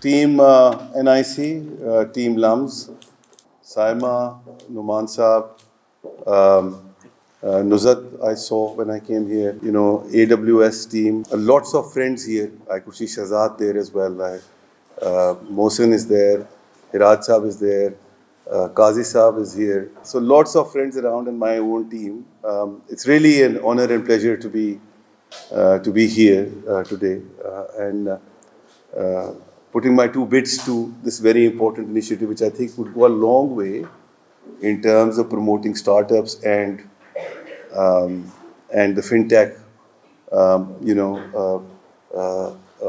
Team NIC, Team LUMS, Saima, Numan Saab, Nuzat, I saw when I came here, AWS team, lots of friends here. I could see Shahzad there as well. Mohsin is there, Hiraj Saab is there, Qazi Saab is here. So lots of friends around and my own team. It's really an honor and pleasure to be here today and putting my two bits to this very important initiative, which I think would go a long way in terms of promoting startups and the fintech,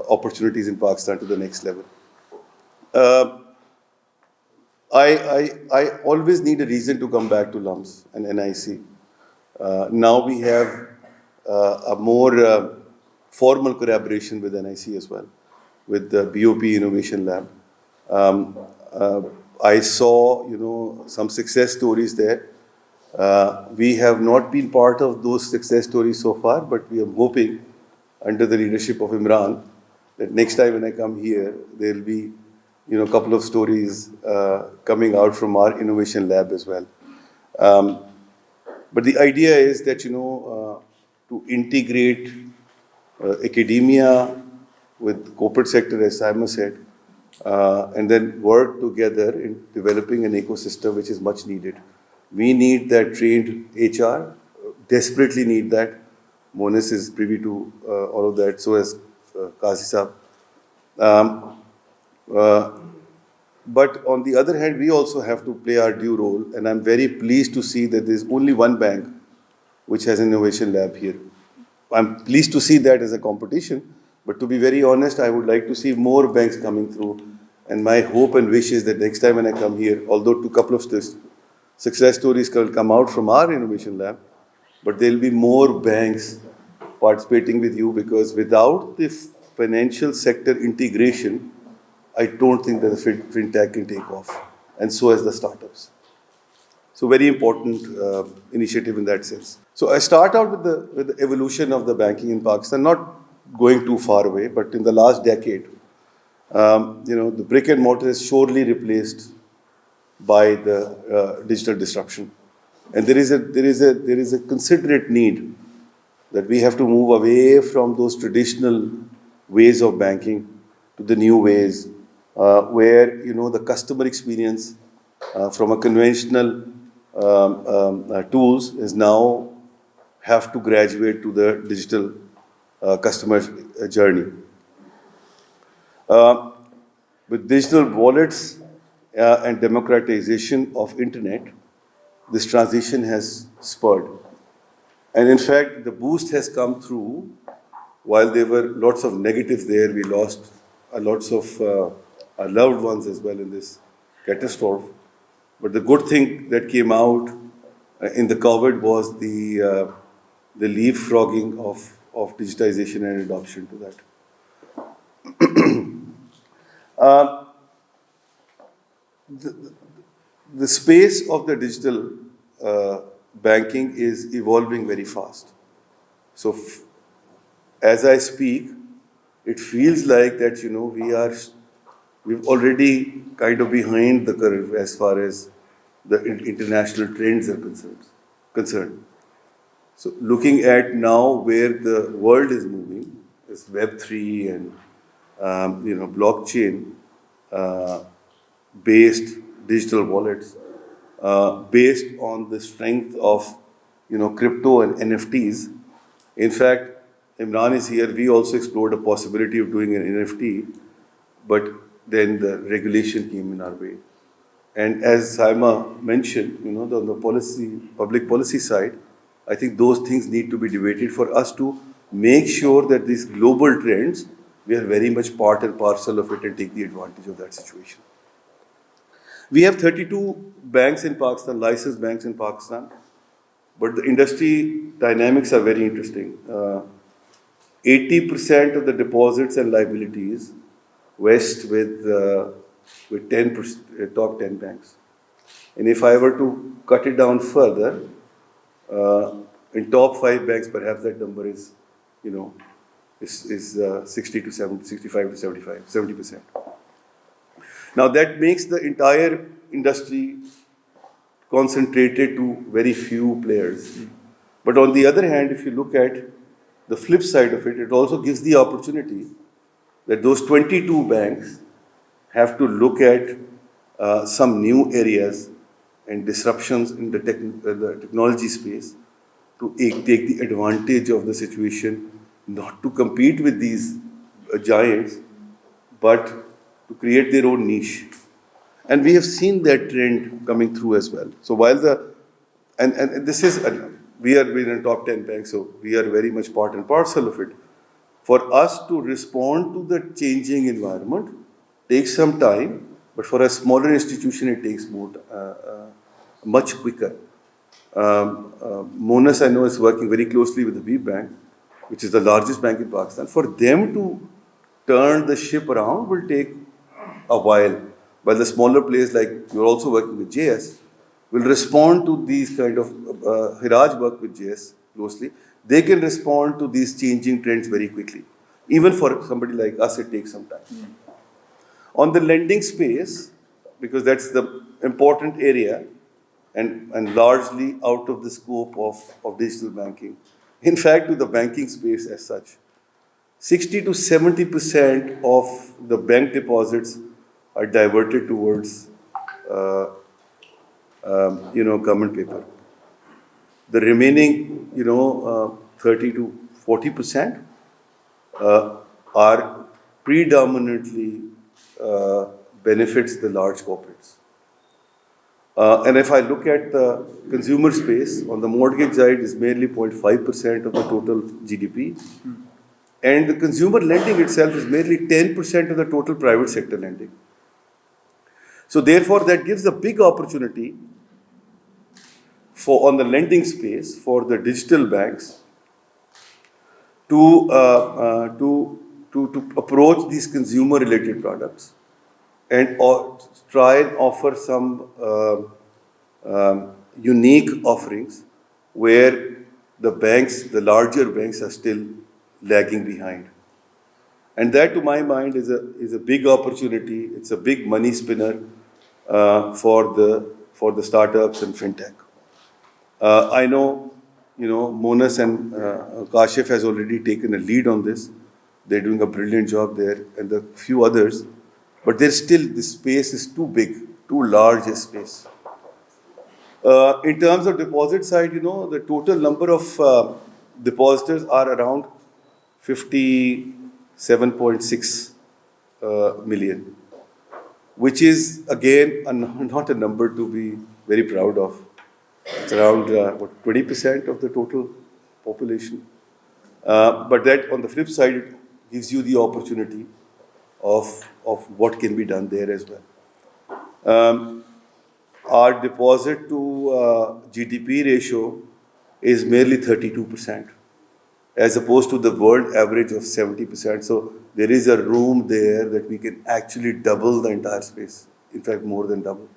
opportunities in Pakistan to the next level. I always need a reason to come back to LUMS and NIC. Now we have a more formal collaboration with NIC as well, with the BOP Innovation Lab. I saw, some success stories there. We have not been part of those success stories so far, but we are hoping, under the leadership of Imran, that next time when I come here, there will be, a couple of stories coming out from our innovation lab as well. But the idea is that, to integrate academia with corporate sector, as Simon said, and then work together in developing an ecosystem which is much needed. We need that trained HR, desperately need that. Monis is privy to all of that, so as Qazi Saab. But on the other hand, we also have to play our due role, and I'm very pleased to see that there's only one bank which has an innovation lab here. I'm pleased to see that as a competition, but to be very honest, I would like to see more banks coming through. And my hope and wish is that next time when I come here, although a couple of success stories will come out from our innovation lab, but there will be more banks participating with you, because without the financial sector integration, I don't think that the fintech can take off, and so as the startups. So very important initiative in that sense. So I start out with the evolution of the banking in Pakistan, not going too far away, but in the last decade, the brick and mortar is surely replaced by the digital disruption, and there is a considerate need that we have to move away from those traditional ways of banking to the new ways, where the customer experience from a conventional tools is now have to graduate to the digital customer journey. With digital wallets and democratization of internet, this transition has spurred. And in fact, the boost has come through while there were lots of negatives there. We lost lots of our loved ones as well in this catastrophe. But the good thing that came out in the COVID was the leapfrogging of digitization and adoption to that. The space of the digital banking is evolving very fast. So as I speak, it feels like that, we've already kind of behind the curve as far as the international trends are concerned. So looking at now where the world is moving, is Web3 and, blockchain based digital wallets, based on the strength of, crypto and NFTs. In fact, Imran is here. We also explored a possibility of doing an NFT, but then the regulation came in our way. And as Saima mentioned, on the public policy side, I think those things need to be debated for us to make sure that these global trends, we are very much part and parcel of it and take the advantage of that situation. We have 32 banks in Pakistan, licensed banks in Pakistan, but the industry dynamics are very interesting. 80% of the deposits and liabilities vest with 10% top 10 banks. And if I were to cut it down further, in top 5 banks, perhaps that number is, is 60 to 70, 65 to 75, 70%. Now that makes the entire industry concentrated to very few players. But on the other hand, if you look at the flip side of it, it also gives the opportunity that those 22 banks have to look at some new areas and disruptions in the technology space to take the advantage of the situation, not to compete with these giants, but to create their own niche. And we have seen that trend coming through as well. So while and this is, we're in top 10 banks, so we are very much part and parcel of it. For us to respond to the changing environment takes some time, but for a smaller institution, it takes much quicker. Monas, I know, is working very closely with the B Bank, which is the largest bank in Pakistan. For them to turn the ship around will take a while. While the smaller players, like you're also working with JS, will respond to these kind of, Hiraj work with JS closely, they can respond to these changing trends very quickly. Even for somebody like us, it takes some time. On the lending space, because that's the important area and largely out of the scope of digital banking. In fact, to the banking space as such, 60 to 70% of the bank deposits are diverted towards government paper. The remaining 30 to 40% are predominantly benefits the large corporates. And if I look at the consumer space, on the mortgage side is merely 0.5% of the total GDP. And the consumer lending itself is merely 10% of the total private sector lending. So therefore, that gives a big opportunity on the lending space for the digital banks to approach these consumer-related products and try and offer some unique offerings where the banks, the larger banks, are still lagging behind. And that, to my mind, is a big opportunity. It's a big money spinner for the startups and fintech. I know, Monas and Kashif has already taken a lead on this. They're doing a brilliant job there, and a few others. But there's still, the space is too big, too large a space. In terms of deposit side, the total number of depositors are around 57.6 million, which is, again, not a number to be very proud of. It's around 20% of the total population. But that, on the flip side, it gives you the opportunity of what can be done there as well. Our deposit to GDP ratio is merely 32%, as opposed to the world average of 70%. So there is a room there that we can actually double the entire space, in fact, more than double.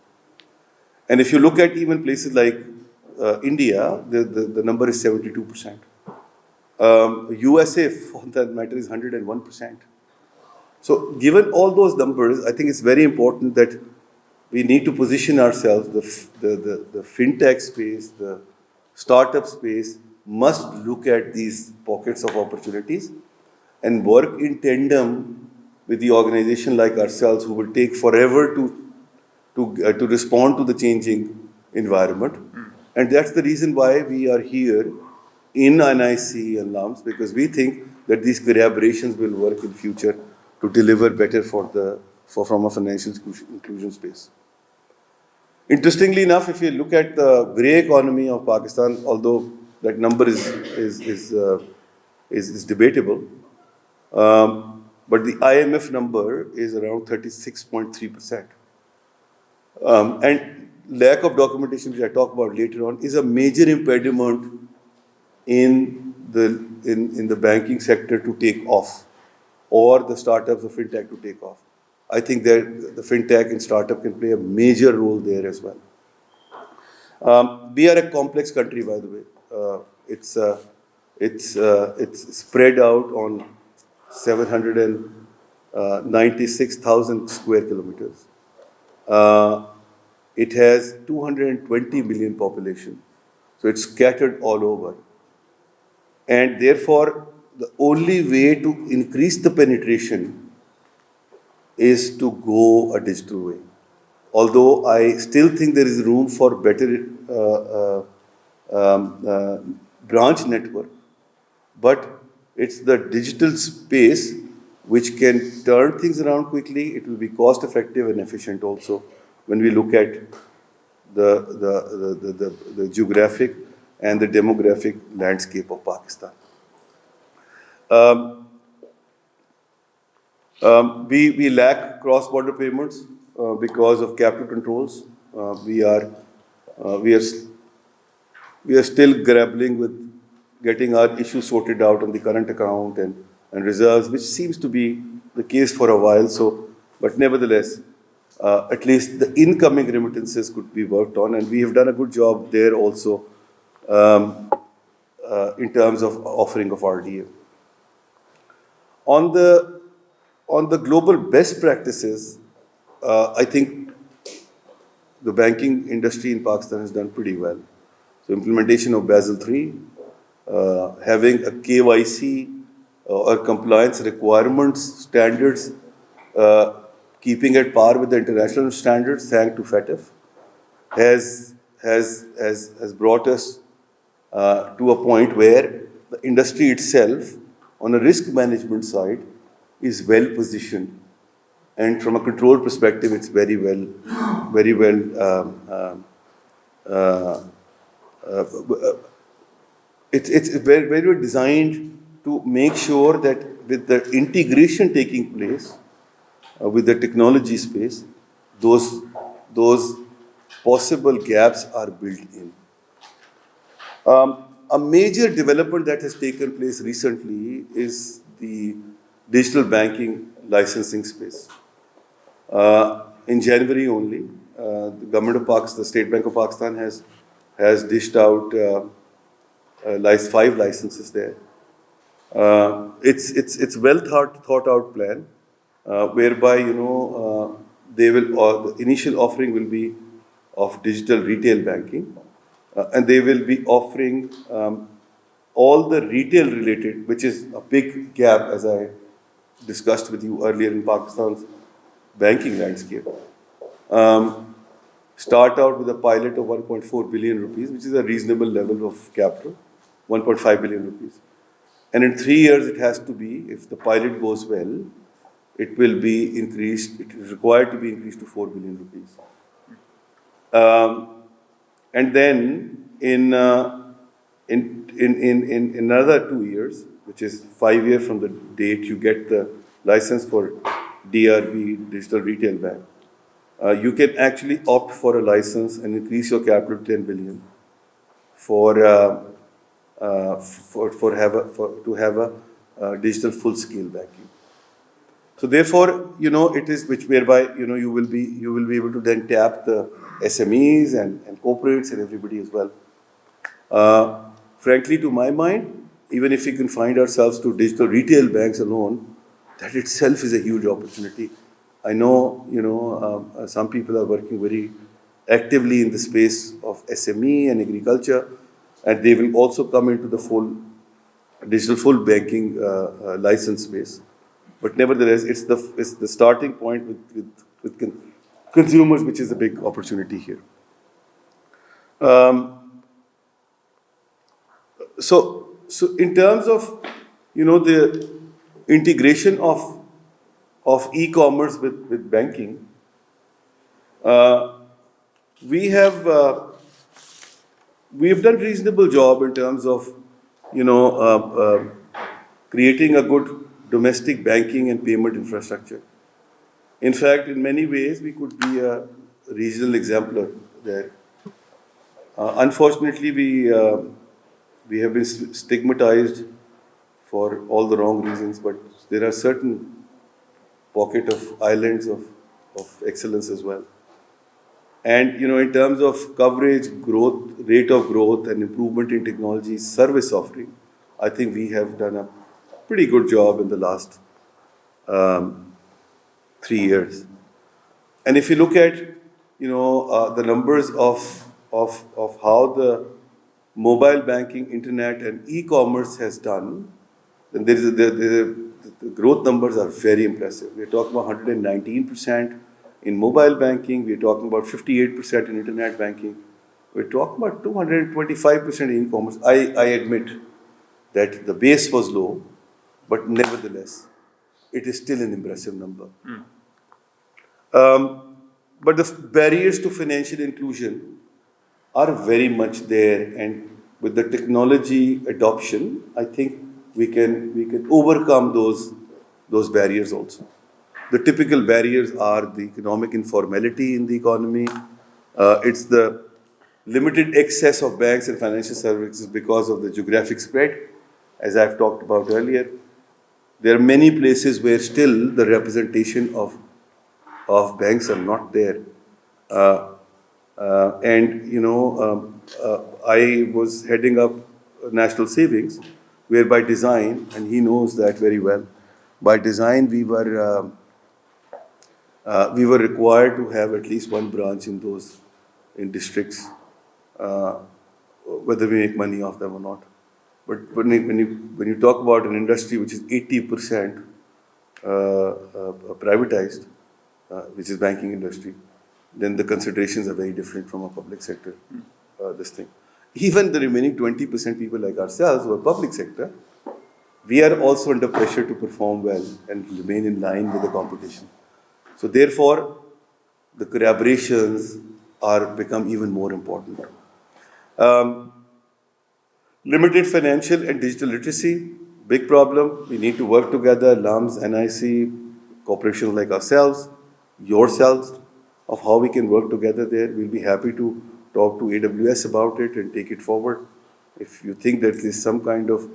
And if you look at even places like India, the number is 72%. USA, for that matter, is 101%. So given all those numbers, I think it's very important that we need to position ourselves, the fintech space, the startup space, must look at these pockets of opportunities and work in tandem with the organization like ourselves, who will take forever to respond to the changing environment. And that's the reason why we are here in NIC and LUMS, because we think that these collaborations will work in future to deliver better from a financial inclusion space. Interestingly enough, if you look at the grey economy of Pakistan, although that number is debatable, but the IMF number is around 36.3%. And lack of documentation, which I talk about later on, is a major impediment in the banking sector to take off, or the startups of fintech to take off. I think that the fintech and startup can play a major role there as well. We are a complex country, by the way. It's spread out on 796,000 square kilometers. Uh, it has 220 million population, so it's scattered all over. And therefore, the only way to increase the penetration is to go a digital way. Although I still think there is room for better branch network, but it's the digital space which can turn things around quickly. It will be cost effective and efficient also when we look at the geographic and the demographic landscape of Pakistan. Um, we lack cross-border payments because of capital controls. We are uh, we are we are still grappling with getting our issues sorted out on the current account and reserves, which seems to be the case for a while. So, but nevertheless, at least the incoming remittances could be worked on, and we have done a good job there also um, in terms of offering of RDA. On the global best practices, I think the banking industry in Pakistan has done pretty well. So implementation of Basel III, having a KYC or compliance requirements standards, uh, keeping at par with the international standards, thanks to FATF, has brought us to a point where the industry itself, on a risk management side, is well positioned, and from a control perspective, it's very well. Uh, uh, it's very well designed to make sure that with the integration taking place with the technology space, those possible gaps are built in. A major development that has taken place recently is the digital banking licensing space. In January only, the government of Pakistan, the State Bank of Pakistan has dished out 5 licenses there. It's well thought out plan, whereby they will the initial offering will be of digital retail banking, and they will be offering all the retail related, which is a big gap as I discussed with you earlier in Pakistan's banking landscape. Um, Start out with a pilot of 1.4 billion rupees, which is a reasonable level of capital, 1.5 billion rupees. And in 3 years, it has to be, if the pilot goes well, it will be increased, it is required to be increased to 4 billion rupees. And then in another 2 years, which is 5 years from the date you get the license for DRB, Digital Retail Bank, you can actually opt for a license and increase your capital to 10 billion to have a digital full scale banking. So therefore, it is which whereby you will be able to then tap the SMEs and corporates and everybody as well. Frankly, to my mind, even if we can find ourselves to digital retail banks alone, that itself is a huge opportunity. I know, some people are working very actively in the space of SME and agriculture, and they will also come into the full banking license space. But nevertheless, it's the starting point with consumers, which is a big opportunity here. So in terms of the integration of e-commerce with banking, we have done reasonable job in terms of creating a good domestic banking and payment infrastructure. In fact, in many ways, we could be a regional exemplar there. Unfortunately, we have been stigmatized for all the wrong reasons, but there are certain pocket of islands of excellence as well. And in terms of coverage, growth, rate of growth, and improvement in technology service offering, I think we have done a pretty good job in the last 3 years. And if you look at the numbers of how the mobile banking, internet, and e-commerce has done, then the growth numbers are very impressive. We're talking about 119% in mobile banking. We're talking about 58% in internet banking. We're talking about 225% in e-commerce. I admit that the base was low, but nevertheless, it is still an impressive number. But the barriers to financial inclusion are very much there, and with the technology adoption, I think we can overcome those barriers also. The typical barriers are the economic informality in the economy. It's the limited access of banks and financial services because of the geographic spread, as I've talked about earlier. There are many places where still the representation of banks are not there. I was heading up national savings, where by design, and he knows that very well, by design we were required to have at least one branch in districts, whether we make money off them or not. But when you talk about an industry which is 80% privatized, which is banking industry, then the considerations are very different from a public sector. This thing, even the remaining 20% people like ourselves who are public sector, we are also under pressure to perform well and remain in line with the competition. So therefore, the collaborations are become even more important. Limited financial and digital literacy, big problem. We need to work together, LUMS, NIC, corporations like ourselves, yourselves, of how we can work together there. We'll be happy to talk to AWS about it and take it forward. If you think that there's some kind of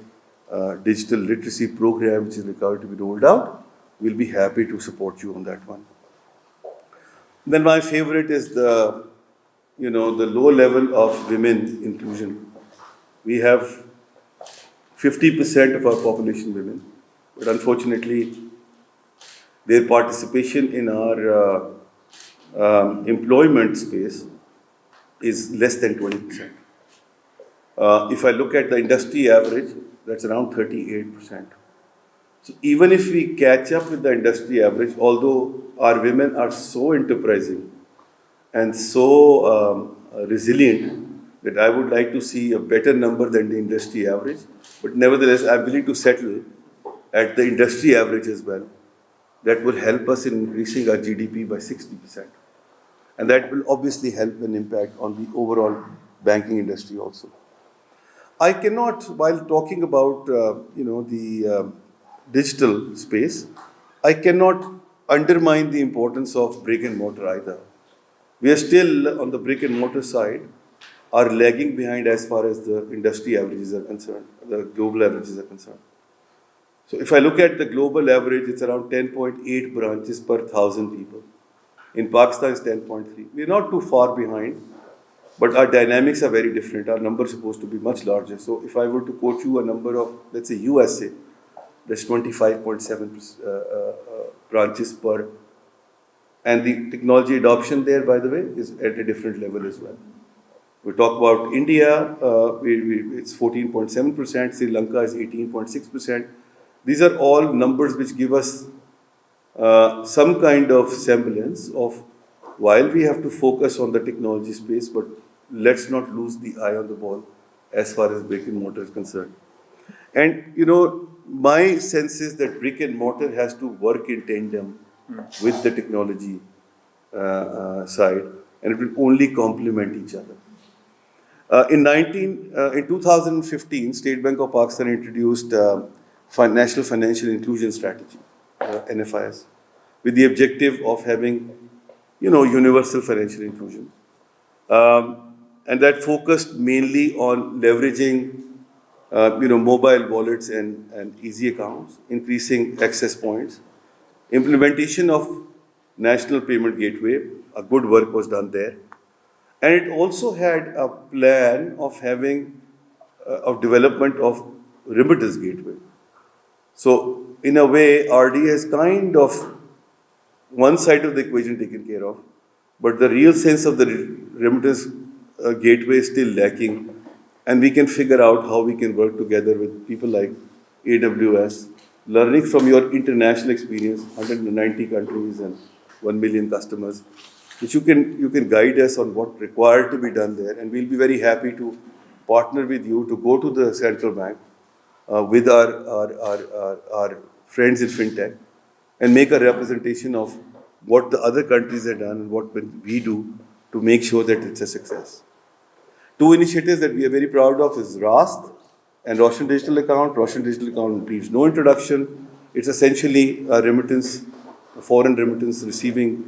digital literacy program which is required to be rolled out, we'll be happy to support you on that one. Then my favorite is the low level of women inclusion. We have 50% of our population women, but unfortunately, their participation in our employment space is less than 20%. If I look at the industry average, that's around 38%. So even if we catch up with the industry average, although our women are so enterprising and so resilient, that I would like to see a better number than the industry average. But nevertheless, I'm willing to settle at the industry average as well. That will help us in increasing our GDP by 60%. And that will obviously help and impact on the overall banking industry also. I cannot, while talking about the digital space, I cannot undermine the importance of brick and mortar either. We are still on the brick and mortar side, are lagging behind as far as the industry averages are concerned, the global averages are concerned. So if I look at the global average, it's around 10.8 branches per 1,000 people. In Pakistan, it's 10.3. We're not too far behind, but our dynamics are very different. Our number is supposed to be much larger. So if I were to quote you a number of, let's say, USA, that's 25.7 branches per. And the technology adoption there, by the way, is at a different level as well. We talk about India, it's 14.7%, Sri Lanka is 18.6%. These are all numbers which give us some kind of semblance of, while we have to focus on the technology space, but let's not lose the eye on the ball as far as brick and mortar is concerned. And my sense is that brick and mortar has to work in tandem with the technology side, and it will only complement each other. In 2015, State Bank of Pakistan introduced National Financial Inclusion Strategy, NFIS, with the objective of having, universal financial inclusion. And that focused mainly on leveraging, mobile wallets and easy accounts, increasing access points, implementation of National Payment Gateway, a good work was done there. And it also had a plan of having, of development of remittance gateway. So in a way, RD has kind of one side of the equation taken care of, but the real sense of the remittance gateway is still lacking. And we can figure out how we can work together with people like AWS, learning from your international experience, 190 countries and 1 million customers, which you can guide us on what required to be done there. And we'll be very happy to partner with you to go to the central bank with our friends in fintech and make a representation of what the other countries have done and what we do to make sure that it's a success. Two initiatives that we are very proud of is RAST and Roshan Digital Account. Roshan Digital Account needs no introduction. It's essentially a remittance, a foreign remittance receiving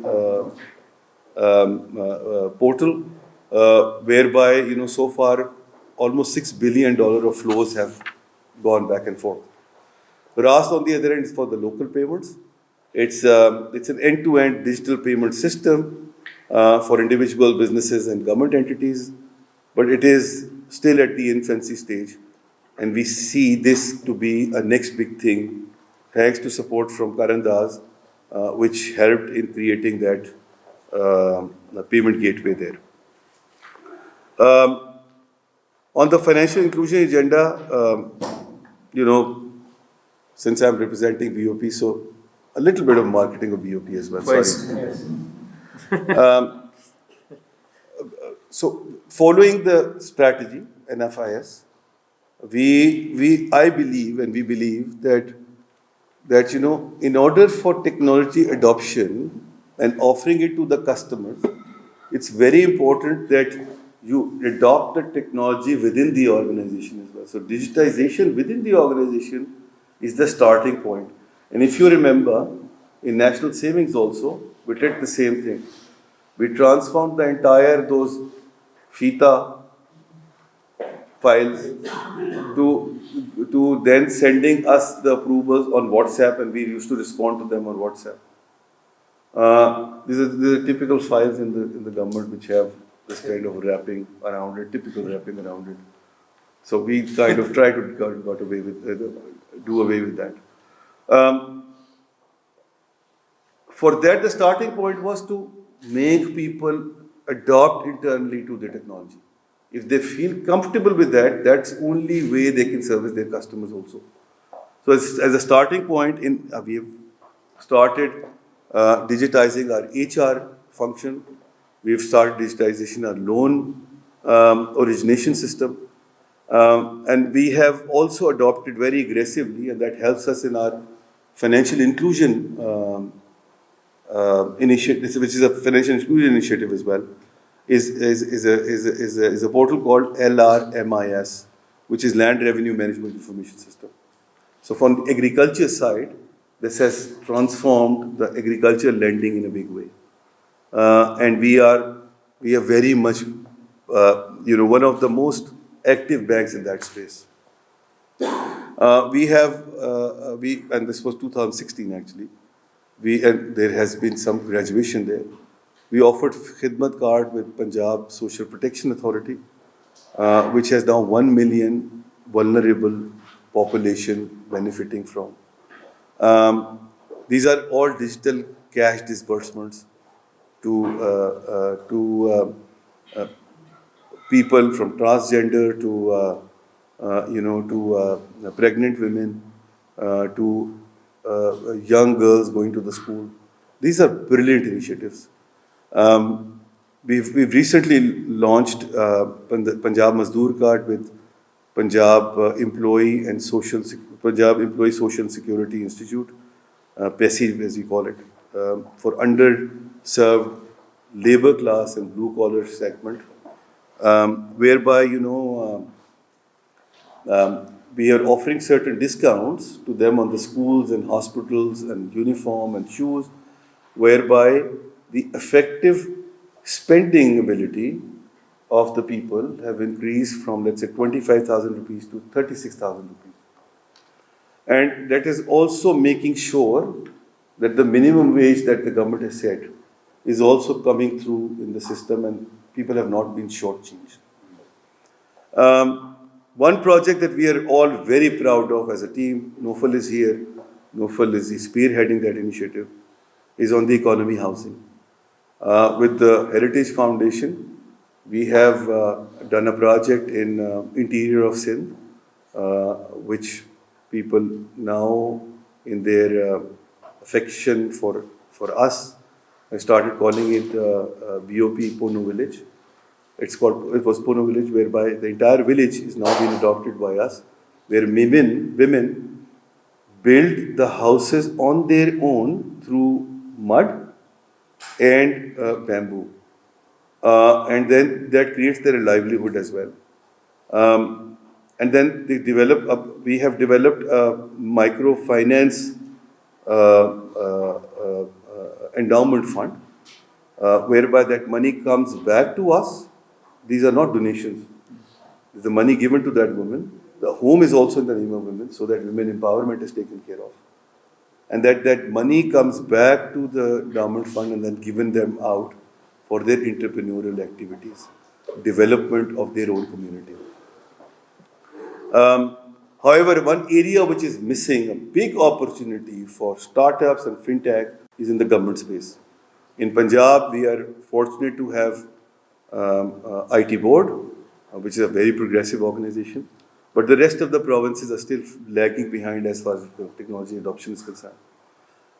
portal, whereby, so far almost $6 billion of flows have gone back and forth. RAST, on the other end, is for the local payments. It's an end-to-end digital payment system for individual businesses and government entities, but it is still at the infancy stage, and we see this to be a next big thing, thanks to support from Karan Das, which helped in creating that payment gateway there. On the financial inclusion agenda, since I'm representing BOP, so a little bit of marketing of BOP as well. Sorry. Yes. So, following the strategy, NFIS, I believe and we believe that in order for technology adoption and offering it to the customers, it's very important that you adopt the technology within the organization as well. So digitization within the organization is the starting point. And if you remember, in National Savings also, we did the same thing. We transformed the entire those FITA files to then sending us the approvals on WhatsApp, and we used to respond to them on WhatsApp. These are typical files in the government which have this kind of wrapping around it, typical wrapping around it. So we kind of try to do away with that. For that, the starting point was to make people adopt internally to the technology. If they feel comfortable with that, that's the only way they can service their customers also. So as a starting point, we have started digitizing our HR function. We've started digitization our loan origination system. And we have also adopted very aggressively, and that helps us in our financial inclusion initiative, which is a financial inclusion initiative as well, is a portal called LRMIS, which is Land Revenue Management Information System. So from the agriculture side, this has transformed the agriculture lending in a big way. And we are very much, one of the most active banks in that space. And this was 2016 actually. And there has been some graduation there. We offered Khidmat card with Punjab Social Protection Authority, which has now 1 million vulnerable population benefiting from. These are all digital cash disbursements to people from transgender to pregnant women, to young girls going to the school. These are brilliant initiatives. We've recently launched Punjab Mazdoor card with Punjab Employee Social Security Institute, PESI as we call it, for underserved labor class and blue collar segment, whereby we are offering certain discounts to them on the schools and hospitals and uniform and shoes, whereby the effective spending ability of the people have increased from, let's say, 25,000 rupees to 36,000 rupees. And that is also making sure that the minimum wage that the government has set is also coming through in the system, and people have not been shortchanged. One project that we are all very proud of as a team, Nofal is here, Nofal is spearheading that initiative, is on the economy housing. With the Heritage Foundation, we have done a project in interior of Sindh, which people now, in their affection for us, I started calling it BOP Pono Village. It was Pono Village, whereby the entire village is now being adopted by us, where women build the houses on their own through mud and bamboo. And then that creates their livelihood as well. And then we have developed a microfinance endowment fund, whereby that money comes back to us. These are not donations. It's the money given to that woman. The home is also in the name of women, so that women empowerment is taken care of. And that money comes back to the endowment fund and then given them out for their entrepreneurial activities, development of their own community. However, one area which is missing, a big opportunity for startups and fintech, is in the government space. In Punjab, we are fortunate to have IT board, which is a very progressive organization. But the rest of the provinces are still lagging behind as far as technology adoption is concerned.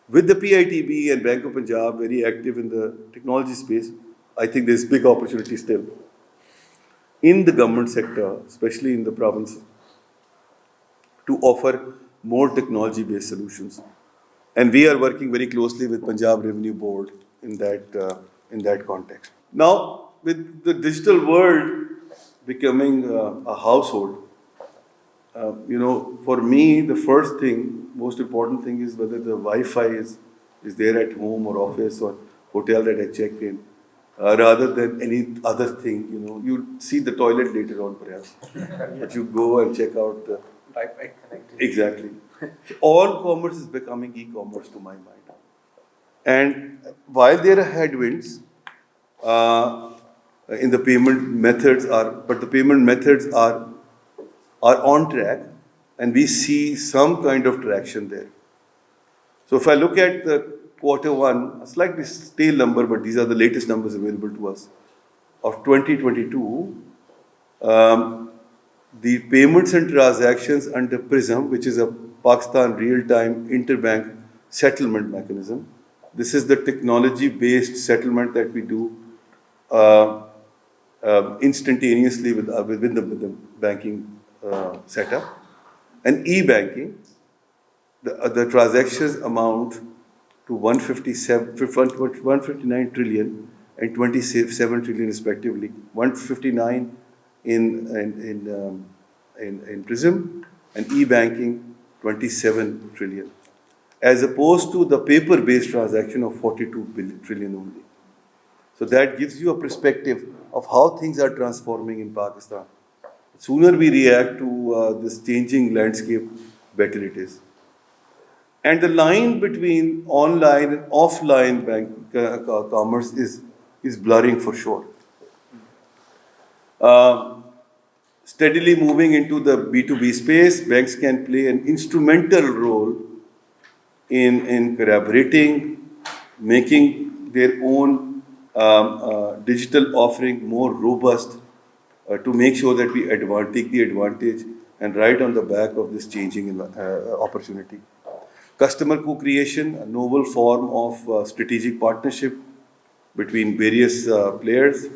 With the PITB and Bank of Punjab very active in the technology space, I think there's big opportunity still in the government sector, especially in the province, to offer more technology-based solutions. And we are working very closely with Punjab Revenue Board in that context. Now, with the digital world becoming a household, for me, the first thing, most important thing is whether the Wi-Fi is there at home or office or hotel that I check in, rather than any other thing. You see the toilet later on, perhaps, but you go and check out the Wi-Fi connectivity. Exactly. So all commerce is becoming e-commerce to my mind. And while there are headwinds in the payment methods but the payment methods are on track, and we see some kind of traction there. So if I look at the Q1, a slightly stale number, but these are the latest numbers available to us, of 2022, the payments and transactions under PRISM, which is a Pakistan real-time interbank settlement mechanism. This is the technology-based settlement that we do instantaneously within the banking setup. And e-banking, the transactions amount to 159 trillion and 27 trillion respectively. 159 in PRISM, and e-banking 27 trillion, as opposed to the paper-based transaction of 42 trillion only. So that gives you a perspective of how things are transforming in Pakistan. The sooner we react to this changing landscape, better it is. And the line between online and offline commerce is blurring for sure. Steadily moving into the B2B space, banks can play an instrumental role in collaborating, making their own digital offering more robust to make sure that we take the advantage and ride on the back of this changing opportunity. Customer co-creation, a novel form of strategic partnership between various players.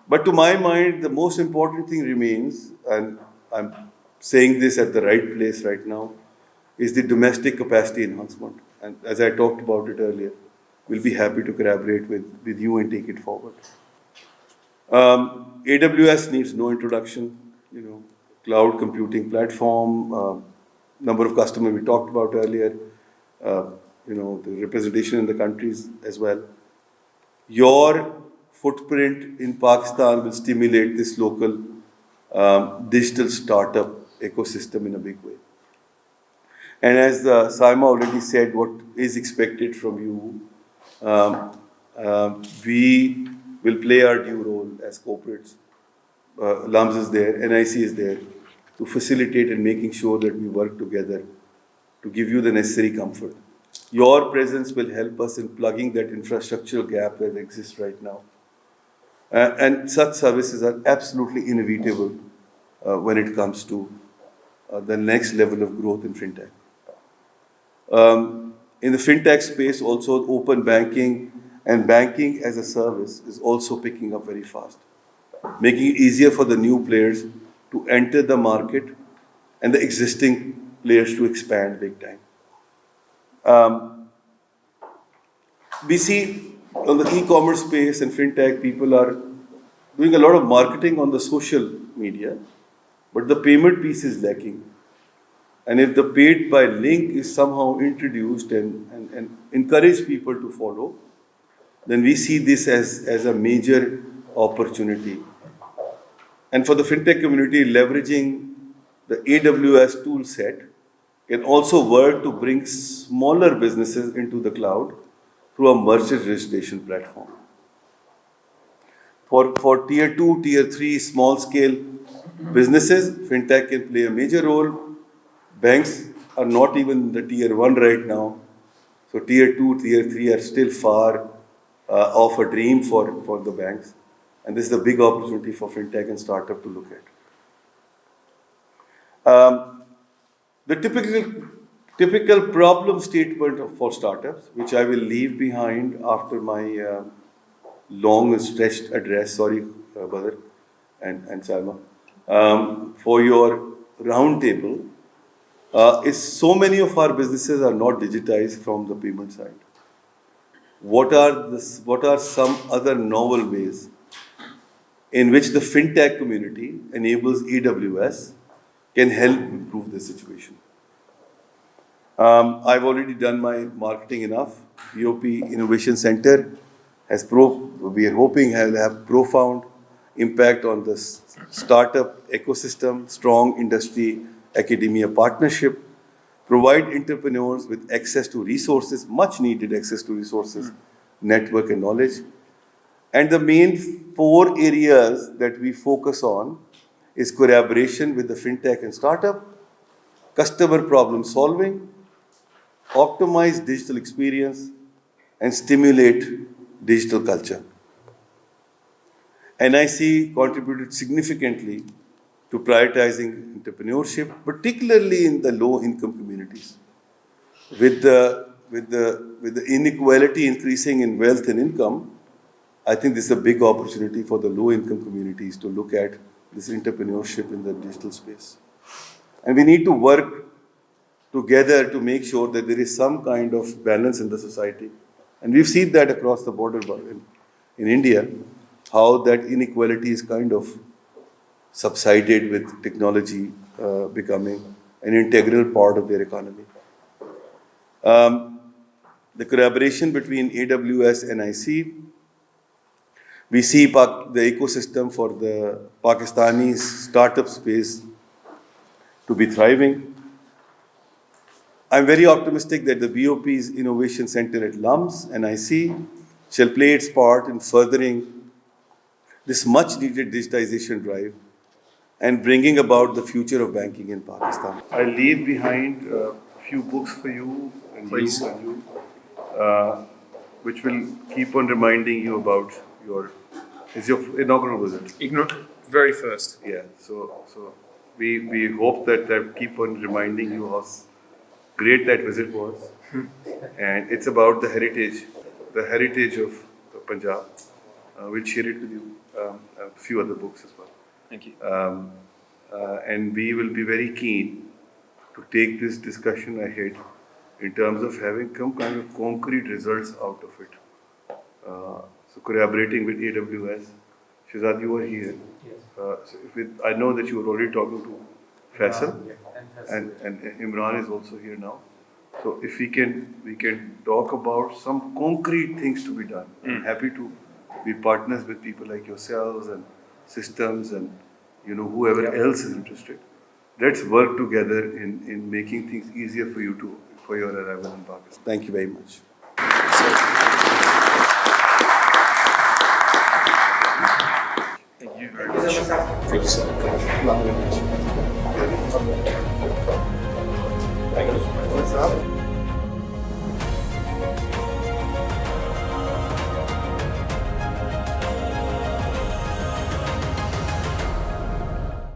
But to my mind, the most important thing remains, and I'm saying this at the right place right now, is the domestic capacity enhancement. And as I talked about it earlier, we'll be happy to collaborate with you and take it forward. AWS needs no introduction, cloud computing platform, number of customers we talked about earlier, the representation in the countries as well. Your footprint in Pakistan will stimulate this local digital startup ecosystem in a big way. And as Saima already said, what is expected from you, we will play our due role as corporates. LUMS is there, NIC is there to facilitate and making sure that we work together to give you the necessary comfort. Your presence will help us in plugging that infrastructural gap that exists right now. And such services are absolutely inevitable when it comes to the next level of growth in fintech. In the fintech space, also open banking and banking as a service is also picking up very fast, making it easier for the new players to enter the market and the existing players to expand big time. We see on the e-commerce space and fintech, people are doing a lot of marketing on the social media, but the payment piece is lacking. And if the paid by link is somehow introduced and encourage people to follow, then we see this as a major opportunity. And for the fintech community, leveraging the AWS tool set can also work to bring smaller businesses into the cloud through a merchant registration platform. For tier 2, tier 3 small scale businesses, fintech can play a major role. Banks are not even in the tier 1 right now. So tier 2, tier 3 are still far of a dream for the banks. And this is a big opportunity for fintech and startup to look at. The typical problem statement for startups, which I will leave behind after my long and stretched address, sorry, Badr and Salma, for your roundtable, is so many of our businesses are not digitized from the payment side. What are some other novel ways in which the fintech community enables AWS can help improve the situation? I've already done my marketing enough. BOP Innovation Center we are hoping will have profound impact on the startup ecosystem, strong industry academia partnership, provide entrepreneurs with access to resources, much needed access to resources, network and knowledge. And the main 4 areas that we focus on is collaboration with the fintech and startup, customer problem solving, optimize digital experience, and stimulate digital culture. NIC contributed significantly to prioritizing entrepreneurship, particularly in the low-income communities. With the inequality increasing in wealth and income, I think this is a big opportunity for the low-income communities to look at this entrepreneurship in the digital space. And we need to work together to make sure that there is some kind of balance in the society. And we've seen that across the border in India, how that inequality is kind of subsided with technology becoming an integral part of their economy. The collaboration between AWS and NIC, we see the ecosystem for the Pakistani startup space to be thriving. I'm very optimistic that the BOP's Innovation Center at LUMS and NIC shall play its part in furthering this much needed digitization drive and bringing about the future of banking in Pakistan. I'll leave behind a few books for you and Please. which will keep on reminding you about your inaugural visit. Very first. Yeah, so we hope that keep on reminding you how great that visit was. And it's about the heritage of Punjab. We'll share it with you, a few other books as well. Thank you. And we will be very keen to take this discussion ahead in terms of having some kind of concrete results out of it. So collaborating with AWS. Shazad, you are here. Yes. I know that you were already talking to Faisal, And and Imran is also here now. So if we can talk about some concrete things to be done. I'm happy to be partners with people like yourselves and systems and whoever else is interested. Let's work together in making things easier for your arrival in Pakistan. Thank you very much. Thank you very much. Thank you so much.